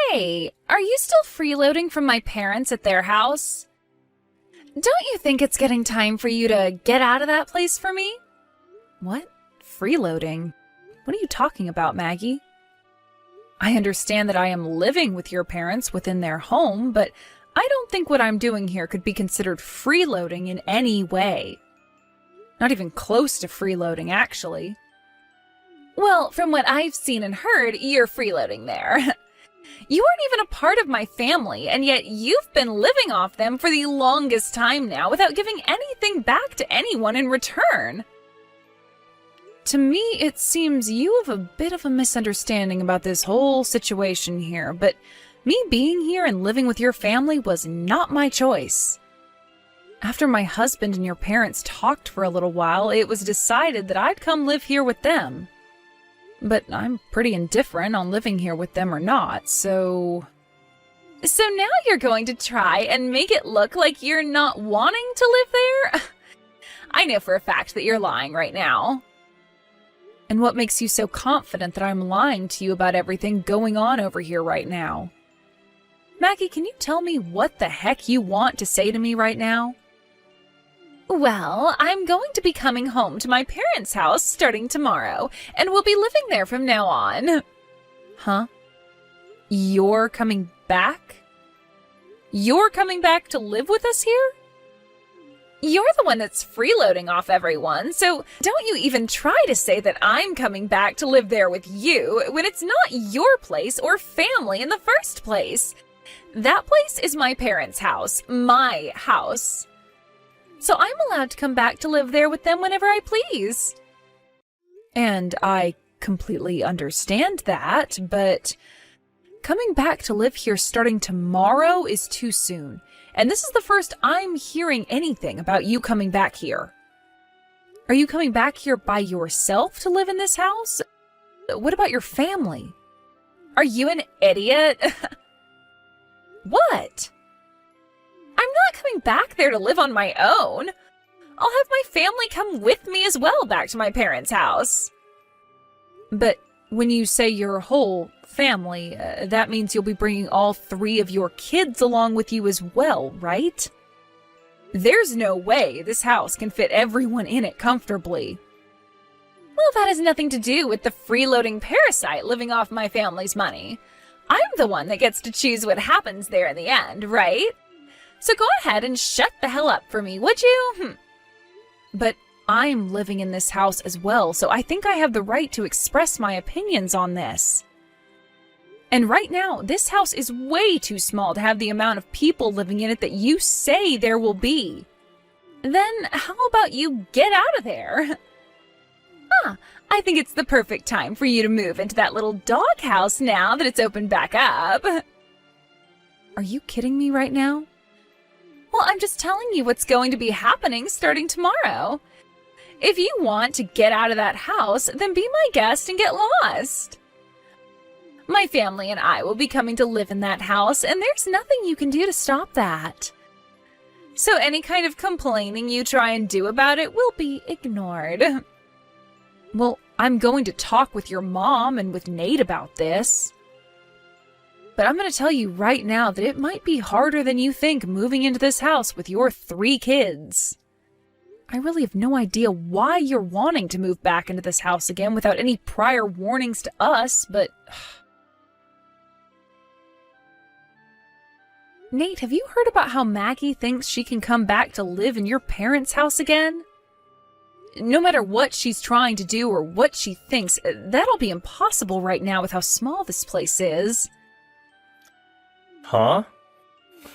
Hey, are you still freeloading from my parents at their house? Don't you think it's getting time for you to get out of that place for me? What? Freeloading? What are you talking about, Maggie? I understand that I am living with your parents within their home, but I don't think what I'm doing here could be considered freeloading in any way. Not even close to freeloading, actually. Well, from what I've seen and heard, you're freeloading there. You aren't even a part of my family, and yet you've been living off them for the longest time now without giving anything back to anyone in return. To me, it seems you have a bit of a misunderstanding about this whole situation here, but me being here and living with your family was not my choice. After my husband and your parents talked for a little while, it was decided that I'd come live here with them. But I'm pretty indifferent on living here with them or not, so... So now you're going to try and make it look like you're not wanting to live there? I know for a fact that you're lying right now. And what makes you so confident that I'm lying to you about everything going on over here right now? Maggie, can you tell me what the heck you want to say to me right now? Well, I'm going to be coming home to my parents' house starting tomorrow, and we'll be living there from now on. Huh? You're coming back? You're coming back to live with us here? You're the one that's freeloading off everyone, so don't you even try to say that I'm coming back to live there with you when it's not your place or family in the first place. That place is my parents' house, my house. So I'm allowed to come back to live there with them whenever I please. And I completely understand that, but coming back to live here starting tomorrow is too soon. And this is the first I'm hearing anything about you coming back here. Are you coming back here by yourself to live in this house? What about your family? Are you an idiot? What? I'm not coming back there to live on my own. I'll have my family come with me as well back to my parents' house. But when you say your whole family, that means you'll be bringing all 3 of your kids along with you as well, right? There's no way this house can fit everyone in it comfortably. Well, that has nothing to do with the freeloading parasite living off my family's money. I'm the one that gets to choose what happens there in the end, right? So go ahead and shut the hell up for me, would you? But I'm living in this house as well, so I think I have the right to express my opinions on this. And right now, this house is way too small to have the amount of people living in it that you say there will be. Then how about you get out of there? I think it's the perfect time for you to move into that little doghouse now that it's opened back up. Are you kidding me right now? Well, I'm just telling you what's going to be happening starting tomorrow. If you want to get out of that house, then be my guest and get lost. My family and I will be coming to live in that house, and there's nothing you can do to stop that. So any kind of complaining you try and do about it will be ignored. Well, I'm going to talk with your mom and with Nate about this. But I'm going to tell you right now that it might be harder than you think moving into this house with your 3 kids. I really have no idea why you're wanting to move back into this house again without any prior warnings to us, but... Nate, have you heard about how Maggie thinks she can come back to live in your parents' house again? No matter what she's trying to do or what she thinks, that'll be impossible right now with how small this place is. Huh?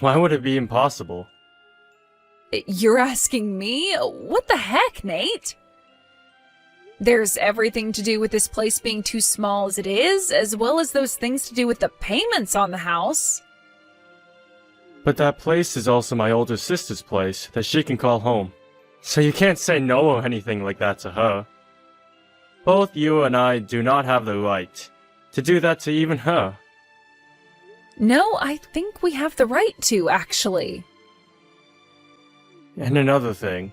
Why would it be impossible? You're asking me? What the heck, Nate? There's everything to do with this place being too small as it is, as well as those things to do with the payments on the house. But that place is also my older sister's place that she can call home. So you can't say no or anything like that to her. Both you and I do not have the right to do that to even her. No, I think we have the right to, actually. And another thing,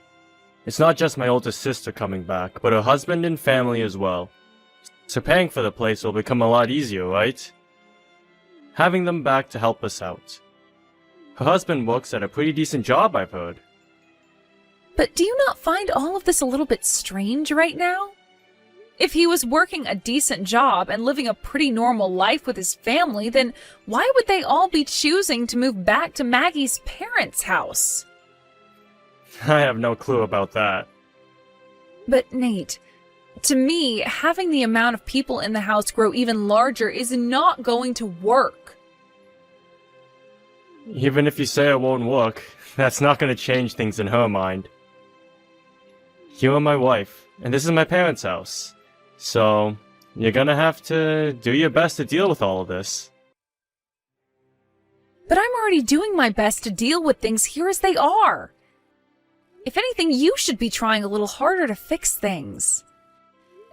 it's not just my older sister coming back, but her husband and family as well. So paying for the place will become a lot easier, right? having them back to help us out. Her husband works at a pretty decent job, I've heard. But do you not find all of this a little bit strange right now? If he was working a decent job and living a pretty normal life with his family, then why would they all be choosing to move back to Maggie's parents' house? I have no clue about that. But Nate, to me, having the amount of people in the house grow even larger is not going to work. Even if you say it won't work, that's not going to change things in her mind. You are my wife, and this is my parents' house. So, you're gonna have to do your best to deal with all of this. But I'm already doing my best to deal with things here as they are. If anything, you should be trying a little harder to fix things.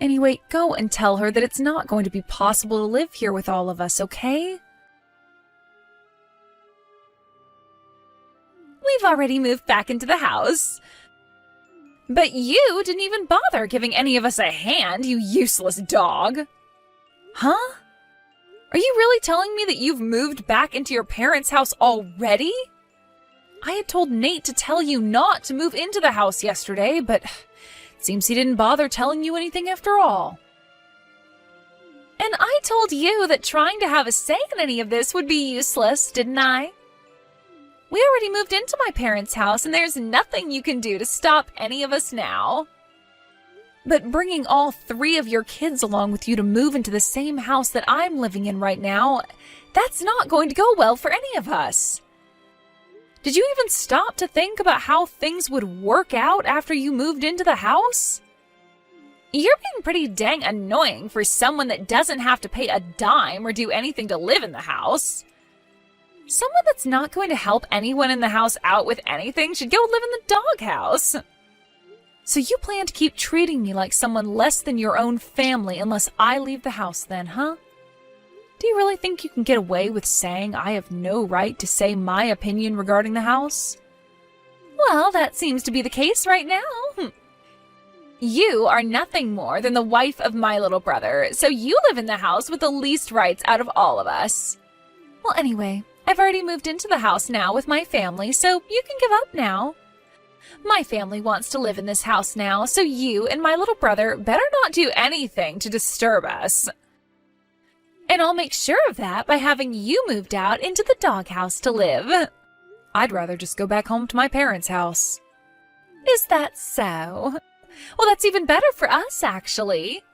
Anyway, go and tell her that it's not going to be possible to live here with all of us, okay? We've already moved back into the house. But you didn't even bother giving any of us a hand, you useless dog. Huh? Are you really telling me that you've moved back into your parents' house already? I had told Nate to tell you not to move into the house yesterday, but it seems he didn't bother telling you anything after all. And I told you that trying to have a say in any of this would be useless, didn't I? We already moved into my parents' house, and there's nothing you can do to stop any of us now. But bringing all 3 of your kids along with you to move into the same house that I'm living in right now, that's not going to go well for any of us. Did you even stop to think about how things would work out after you moved into the house? You're being pretty dang annoying for someone that doesn't have to pay a dime or do anything to live in the house. Someone that's not going to help anyone in the house out with anything should go live in the doghouse. So you plan to keep treating me like someone less than your own family unless I leave the house then, huh? Do you really think you can get away with saying I have no right to say my opinion regarding the house? Well, that seems to be the case right now. You are nothing more than the wife of my little brother, so you live in the house with the least rights out of all of us. Well, anyway, I've already moved into the house now with my family, so you can give up now. My family wants to live in this house now, so you and my little brother better not do anything to disturb us. And I'll make sure of that by having you moved out into the doghouse to live. I'd rather just go back home to my parents' house. Is that so? Well, that's even better for us, actually.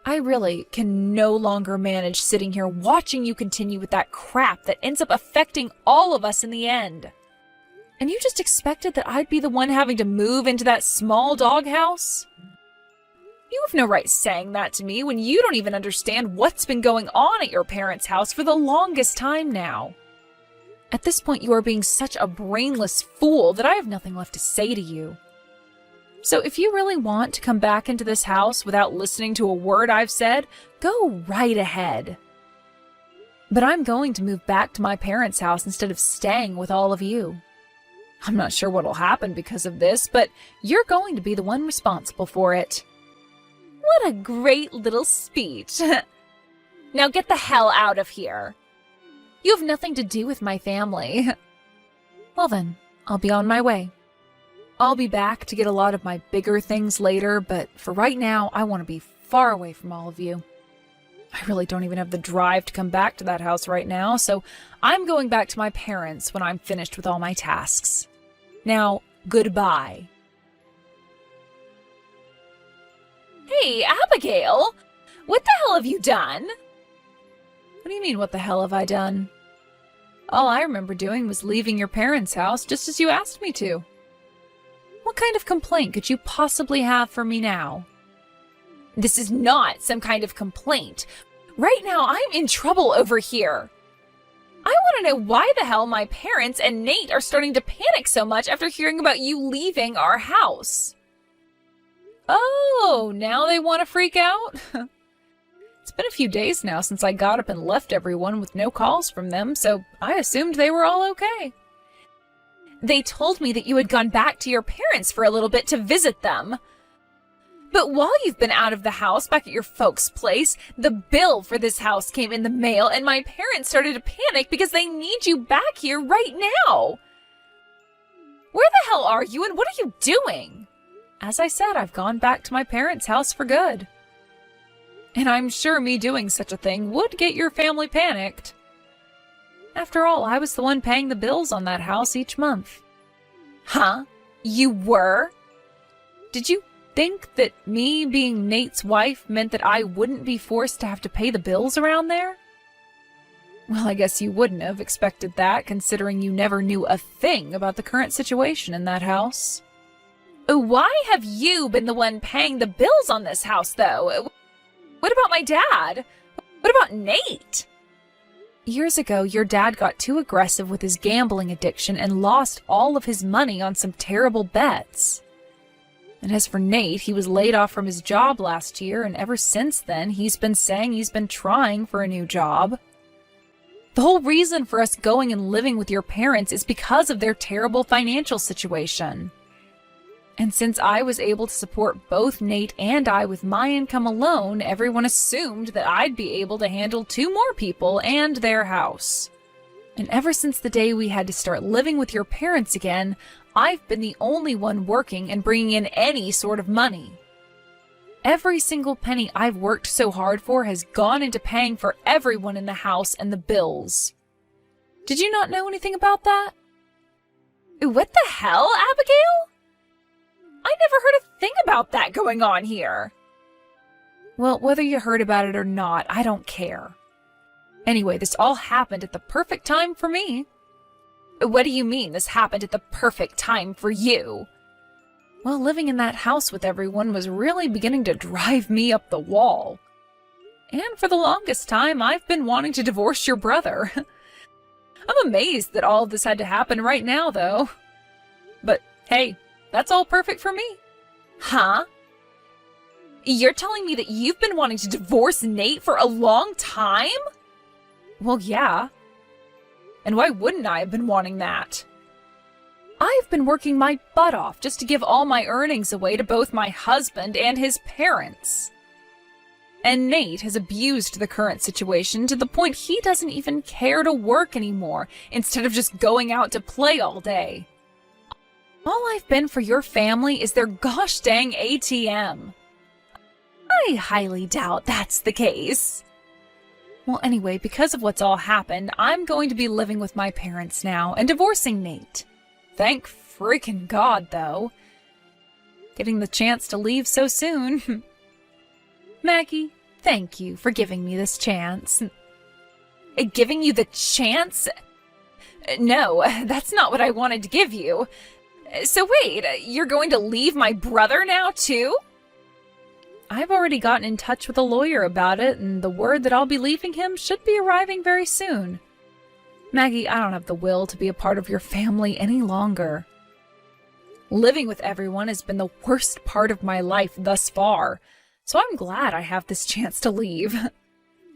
I really can no longer manage sitting here watching you continue with that crap that ends up affecting all of us in the end. And you just expected that I'd be the one having to move into that small doghouse? You have no right saying that to me when you don't even understand what's been going on at your parents' house for the longest time now. At this point, you are being such a brainless fool that I have nothing left to say to you. So if you really want to come back into this house without listening to a word I've said, go right ahead. But I'm going to move back to my parents' house instead of staying with all of you. I'm not sure what'll happen because of this, but you're going to be the one responsible for it. What a great little speech. Now get the hell out of here. You have nothing to do with my family. Well then, I'll be on my way. I'll be back to get a lot of my bigger things later, but for right now, I want to be far away from all of you. I really don't even have the drive to come back to that house right now, so I'm going back to my parents when I'm finished with all my tasks. Now, goodbye. Hey, Abigail! What the hell have you done? What do you mean, what the hell have I done? All I remember doing was leaving your parents' house just as you asked me to. What kind of complaint could you possibly have for me now? This is not some kind of complaint. Right now, I'm in trouble over here. I want to know why the hell my parents and Nate are starting to panic so much after hearing about you leaving our house. Oh, now they want to freak out? It's been a few days now since I got up and left everyone with no calls from them, so I assumed they were all okay. They told me that you had gone back to your parents for a little bit to visit them. But while you've been out of the house back at your folks' place, the bill for this house came in the mail and my parents started to panic because they need you back here right now. Where the hell are you and what are you doing? As I said, I've gone back to my parents' house for good. And I'm sure me doing such a thing would get your family panicked. After all, I was the one paying the bills on that house each month. Huh? You were? Did you think that me being Nate's wife meant that I wouldn't be forced to have to pay the bills around there? Well, I guess you wouldn't have expected that, considering you never knew a thing about the current situation in that house. Why have you been the one paying the bills on this house, though? What about my dad? What about Nate? Years ago, your dad got too aggressive with his gambling addiction and lost all of his money on some terrible bets. And as for Nate, he was laid off from his job last year, and ever since then, he's been saying he's been trying for a new job. The whole reason for us going and living with your parents is because of their terrible financial situation. And since I was able to support both Nate and I with my income alone, everyone assumed that I'd be able to handle 2 more people and their house. And ever since the day we had to start living with your parents again, I've been the only one working and bringing in any sort of money. Every single penny I've worked so hard for has gone into paying for everyone in the house and the bills. Did you not know anything about that? What the hell, Abigail? I never heard a thing about that going on here. Well, whether you heard about it or not, I don't care. Anyway, this all happened at the perfect time for me. What do you mean this happened at the perfect time for you? Well, living in that house with everyone was really beginning to drive me up the wall. And for the longest time, I've been wanting to divorce your brother. I'm amazed that all of this had to happen right now, though. But hey, that's all perfect for me. Huh? You're telling me that you've been wanting to divorce Nate for a long time? Well, yeah. And why wouldn't I have been wanting that? I've been working my butt off just to give all my earnings away to both my husband and his parents. And Nate has abused the current situation to the point he doesn't even care to work anymore, instead of just going out to play all day. All I've been for your family is their gosh dang ATM. I highly doubt that's the case. Well, anyway, because of what's all happened, I'm going to be living with my parents now and divorcing Nate. Thank freaking God, though. Getting the chance to leave so soon. Maggie, thank you for giving me this chance. Giving you the chance? No, that's not what I wanted to give you. So wait, you're going to leave my brother now, too? I've already gotten in touch with a lawyer about it, and the word that I'll be leaving him should be arriving very soon. Maggie, I don't have the will to be a part of your family any longer. Living with everyone has been the worst part of my life thus far, so I'm glad I have this chance to leave.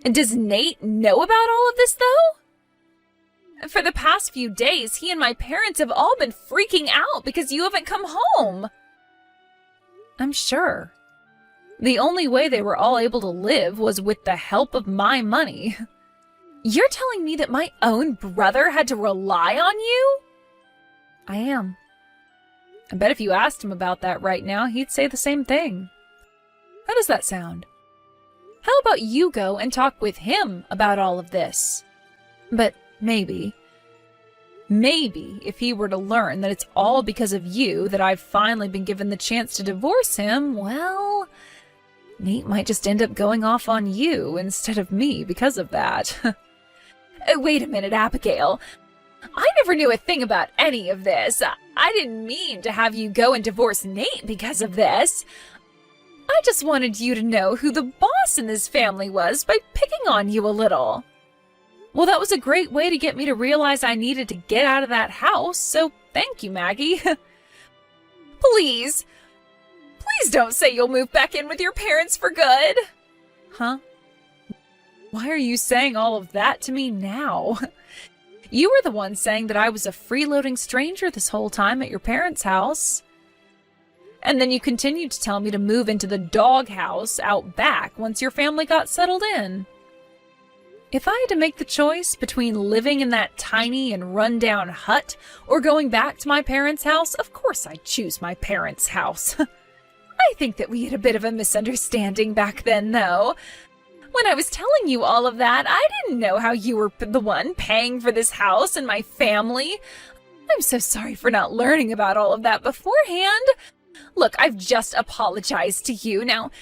And does Nate know about all of this, though? For the past few days, he and my parents have all been freaking out because you haven't come home. I'm sure. The only way they were all able to live was with the help of my money. You're telling me that my own brother had to rely on you? I am. I bet if you asked him about that right now, he'd say the same thing. How does that sound? How about you go and talk with him about all of this? But maybe if he were to learn that it's all because of you that I've finally been given the chance to divorce him, well, Nate might just end up going off on you instead of me because of that. Wait a minute, Abigail. I never knew a thing about any of this. I didn't mean to have you go and divorce Nate because of this. I just wanted you to know who the boss in this family was by picking on you a little. Well, that was a great way to get me to realize I needed to get out of that house, so thank you, Maggie. Please don't say you'll move back in with your parents for good. Huh? Why are you saying all of that to me now? You were the one saying that I was a freeloading stranger this whole time at your parents' house. And then you continued to tell me to move into the doghouse out back once your family got settled in. If I had to make the choice between living in that tiny and run-down hut or going back to my parents' house, of course I'd choose my parents' house. I think that we had a bit of a misunderstanding back then, though. When I was telling you all of that, I didn't know how you were the one paying for this house and my family. I'm so sorry for not learning about all of that beforehand. Look, I've just apologized to you. Now,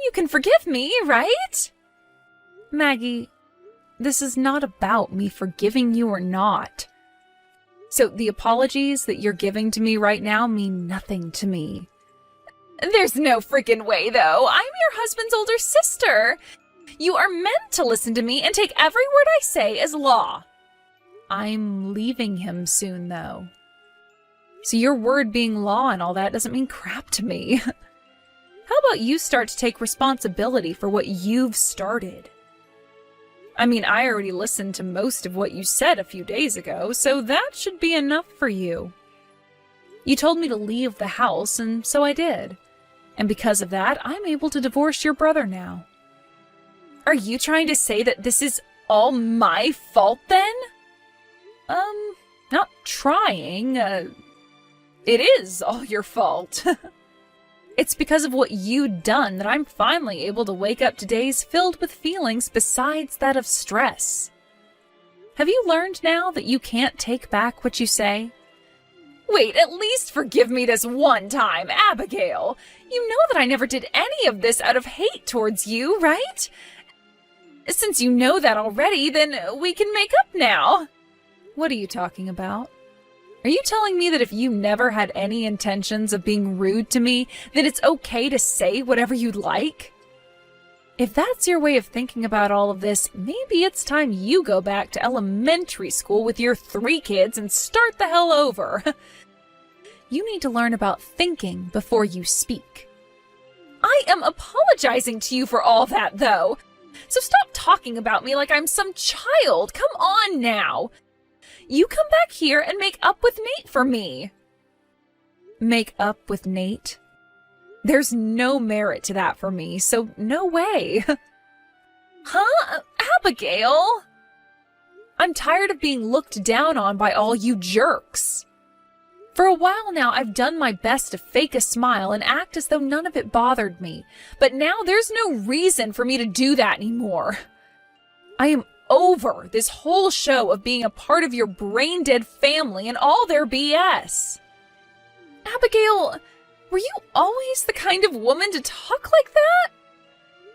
you can forgive me, right? Maggie, this is not about me forgiving you or not. So the apologies that you're giving to me right now mean nothing to me. There's no freaking way, though. I'm your husband's older sister. You are meant to listen to me and take every word I say as law. I'm leaving him soon, though. So your word being law and all that doesn't mean crap to me. How about you start to take responsibility for what you've started? I mean, I already listened to most of what you said a few days ago, so that should be enough for you. You told me to leave the house, and so I did. And because of that, I'm able to divorce your brother now. Are you trying to say that this is all my fault, then? Not trying. It is all your fault. It's because of what you'd done that I'm finally able to wake up to days filled with feelings besides that of stress. Have you learned now that you can't take back what you say? Wait, at least forgive me this one time, Abigail. You know that I never did any of this out of hate towards you, right? Since you know that already, then we can make up now. What are you talking about? Are you telling me that if you never had any intentions of being rude to me, then it's okay to say whatever you'd like? If that's your way of thinking about all of this, maybe it's time you go back to elementary school with your 3 kids and start the hell over. You need to learn about thinking before you speak. I am apologizing to you for all that, though. So stop talking about me like I'm some child. Come on now. You come back here and make up with Nate for me. Make up with Nate? There's no merit to that for me, so no way. Huh? Abigail? I'm tired of being looked down on by all you jerks. For a while now, I've done my best to fake a smile and act as though none of it bothered me. But now there's no reason for me to do that anymore. I am over this whole show of being a part of your brain-dead family and all their BS. Abigail, were you always the kind of woman to talk like that?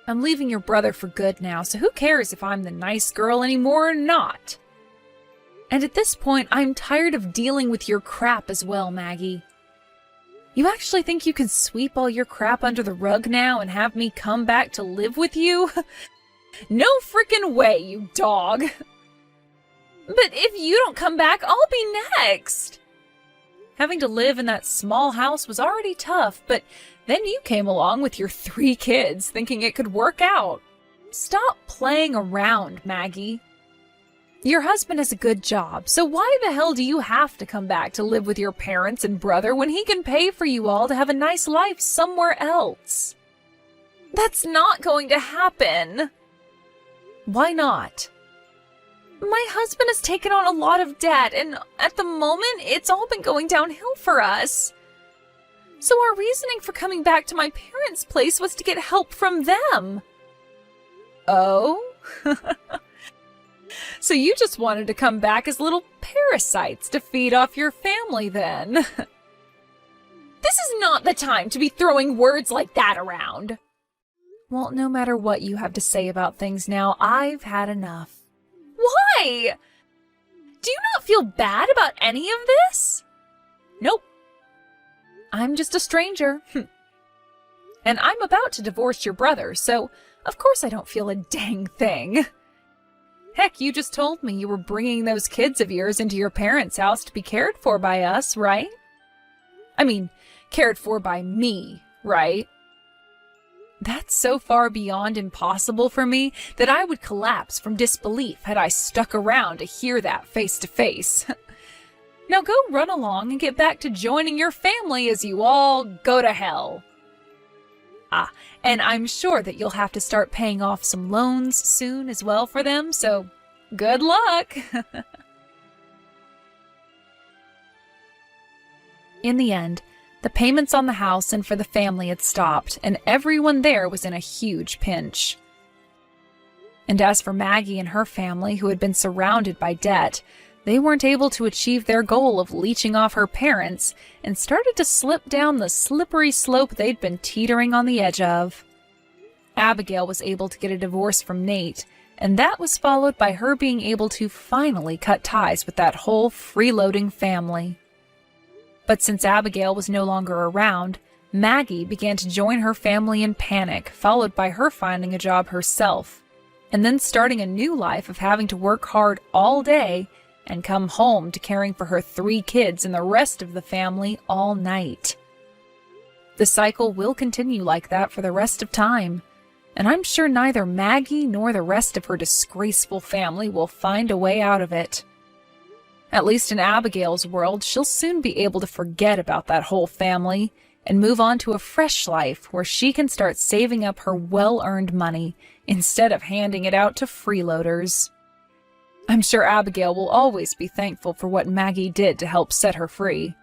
I'm leaving your brother for good now, so who cares if I'm the nice girl anymore or not? And at this point, I'm tired of dealing with your crap as well, Maggie. You actually think you can sweep all your crap under the rug now and have me come back to live with you? No frickin' way, you dog. But if you don't come back, I'll be next. Having to live in that small house was already tough, but then you came along with your 3 kids thinking it could work out. Stop playing around, Maggie. Your husband has a good job, so why the hell do you have to come back to live with your parents and brother when he can pay for you all to have a nice life somewhere else? That's not going to happen. Why not? My husband has taken on a lot of debt, and at the moment, it's all been going downhill for us. So our reasoning for coming back to my parents' place was to get help from them. Oh? So you just wanted to come back as little parasites to feed off your family, then? This is not the time to be throwing words like that around. Well, no matter what you have to say about things now, I've had enough. Why? Do you not feel bad about any of this? Nope. I'm just a stranger. And I'm about to divorce your brother, so of course I don't feel a dang thing. Heck, you just told me you were bringing those kids of yours into your parents' house to be cared for by us, right? I mean, cared for by me, right? That's so far beyond impossible for me that I would collapse from disbelief had I stuck around to hear that face to face. Now go run along and get back to joining your family as you all go to hell. Ah, and I'm sure that you'll have to start paying off some loans soon as well for them, so good luck! In the end, the payments on the house and for the family had stopped, and everyone there was in a huge pinch. And as for Maggie and her family, who had been surrounded by debt, they weren't able to achieve their goal of leeching off her parents and started to slip down the slippery slope they'd been teetering on the edge of. Abigail was able to get a divorce from Nate, and that was followed by her being able to finally cut ties with that whole freeloading family. But since Abigail was no longer around, Maggie began to join her family in panic, followed by her finding a job herself, and then starting a new life of having to work hard all day and come home to caring for her 3 kids and the rest of the family all night. The cycle will continue like that for the rest of time, and I'm sure neither Maggie nor the rest of her disgraceful family will find a way out of it. At least in Abigail's world, she'll soon be able to forget about that whole family and move on to a fresh life where she can start saving up her well-earned money instead of handing it out to freeloaders. I'm sure Abigail will always be thankful for what Maggie did to help set her free.